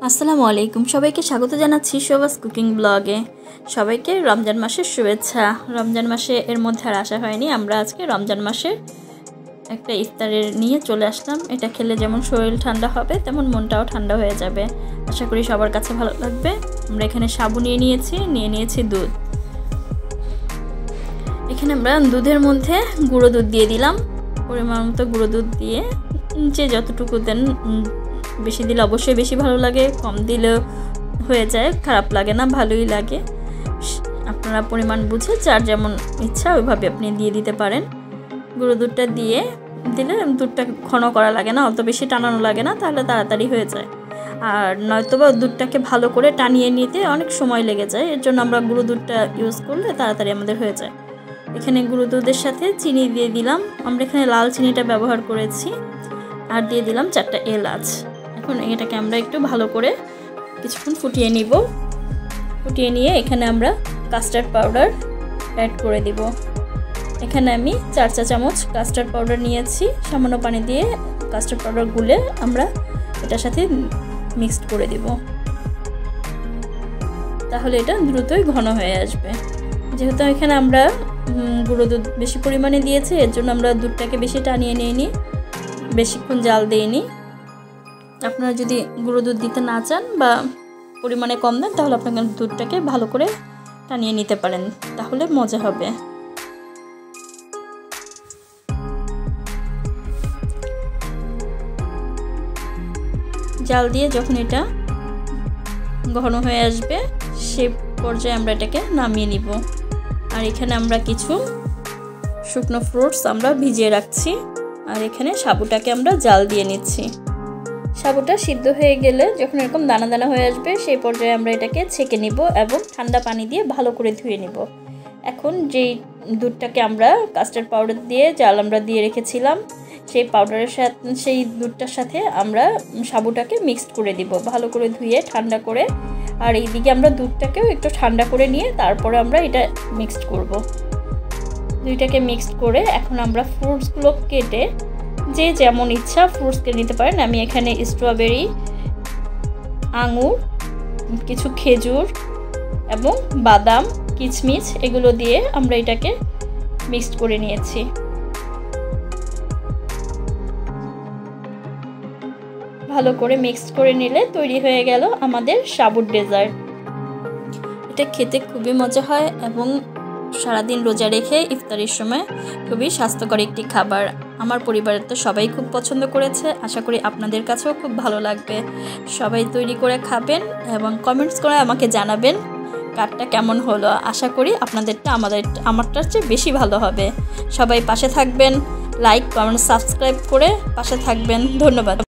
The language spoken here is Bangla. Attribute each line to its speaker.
Speaker 1: আসসালামু আলাইকুম, সবাইকে স্বাগত জানাচ্ছি শোভাস কুকিং ব্লগে। সবাইকে রমজান মাসের শুভেচ্ছা। রমজান মাসে এর মধ্যে আর আসা হয়নি। আমরা আজকে রমজান মাসে একটা ইফতারের নিয়ে চলে আসলাম। এটা খেলে যেমন শরীর ঠান্ডা হবে তেমন মনটাও ঠান্ডা হয়ে যাবে। আশা করি সবার কাছে ভালো লাগবে। আমরা এখানে সাবু নিয়ে নিয়েছি দুধ। এখানে আমরা দুধের মধ্যে গুঁড়ো দুধ দিয়ে দিলাম। পরিমাণ মতো গুঁড়ো দুধ দিয়ে যে যতটুকু দেন, বেশি দিলে অবশ্যই বেশি ভালো লাগে, কম দিলেও হয়ে যায়, খারাপ লাগে না, ভালোই লাগে। আপনারা পরিমাণ বুঝে যার যেমন ইচ্ছা ওইভাবে আপনি দিয়ে দিতে পারেন। গুঁড়ো দুধটা দিয়ে দিলে দুধটা ঘন করা লাগে না, অত বেশি টানানো লাগে না, তাহলে তাড়াতাড়ি হয়ে যায়। আর নয়তোবা দুধটাকে ভালো করে টানিয়ে নিতে অনেক সময় লেগে যায়। এর জন্য আমরা গুঁড়ো দুধটা ইউজ করলে তাড়াতাড়ি আমাদের হয়ে যায়। এখানে গুঁড়ো দুধের সাথে চিনি দিয়ে দিলাম। আমরা এখানে লাল চিনিটা ব্যবহার করেছি। আর দিয়ে দিলাম 4টা এলাচ। এখন এটাকে আমরা একটু ভালো করে কিছুক্ষণ ফুটিয়ে নিব। ফুটিয়ে নিয়ে এখানে আমরা কাস্টার্ড পাউডার অ্যাড করে দিব। এখানে আমি 4 চা চামচ কাস্টার্ড পাউডার নিয়েছি। সামান্য পানি দিয়ে কাস্টার্ড পাউডার গুলে আমরা এটার সাথে মিক্সড করে দিব। তাহলে এটা দ্রুতই ঘন হয়ে আসবে। যেহেতু এখানে আমরা গুঁড়ো দুধ বেশি পরিমাণে দিয়েছি, এর জন্য আমরা দুধটাকে বেশি টানিয়ে নিইনি, বেশিক্ষণ জাল দিইনি। আপনারা যদি গুঁড়ো দুধ দিতে না চান বা পরিমাণে কম দেন, তাহলে আপনাকে দুধটাকে ভালো করে টানিয়ে নিতে পারেন, তাহলে মজা হবে। জাল দিয়ে যখন এটা ঘন হয়ে আসবে, সেই পর্যায়ে আমরা এটাকে নামিয়ে নিব। আর এখানে আমরা কিছু শুকনো ফ্রুটস আমরা ভিজিয়ে রাখছি। আর এখানে সাবুটাকে আমরা জাল দিয়ে নিচ্ছি। সাবুটা সিদ্ধ হয়ে গেলে যখন এরকম দানা দানা হয়ে আসবে, সেই পর্যায়ে আমরা এটাকে ছেঁকে নিব এবং ঠান্ডা পানি দিয়ে ভালো করে ধুয়ে নিব। এখন যেই দুধটাকে আমরা কাস্টার্ড পাউডার দিয়ে জাল আমরা দিয়ে রেখেছিলাম, সেই পাউডারের সাথে সেই দুধটার সাথে আমরা সাবুটাকে মিক্সড করে দিব, ভালো করে ধুয়ে ঠান্ডা করে। আর এইদিকে আমরা দুধটাকেও একটু ঠান্ডা করে নিয়ে তারপরে আমরা এটা মিক্সড করব। দুইটাকে মিক্সড করে এখন আমরা ফ্রুটসগুলো কেটে যে যেমন ইচ্ছা ফ্রুটস কেটে নিতে পারেন। আমি এখানে স্ট্রবেরি, আঙুর, কিছু খেজুর এবং বাদাম, কিশমিশ এগুলো দিয়ে আমরা এটাকে মিক্সড করে নিয়েছি। ভালো করে মিক্সড করে নিলে তৈরি হয়ে গেল আমাদের সাবুর ডেজার্ট। এটা খেতে খুবই মজা হয় এবং সারাদিন রোজা রেখে ইফতারের সময় খুবই স্বাস্থ্যকর একটি খাবার। আমার পরিবারের তো সবাই খুব পছন্দ করেছে। আশা করি আপনাদের কাছেও খুব ভালো লাগবে। সবাই তৈরি করে খাবেন এবং কমেন্টস করে আমাকে জানাবেন কারটা কেমন হলো। আশা করি আপনাদেরটা আমারটার চেয়ে বেশি ভালো হবে। সবাই পাশে থাকবেন, লাইক, কমেন্ট, সাবস্ক্রাইব করে পাশে থাকবেন। ধন্যবাদ।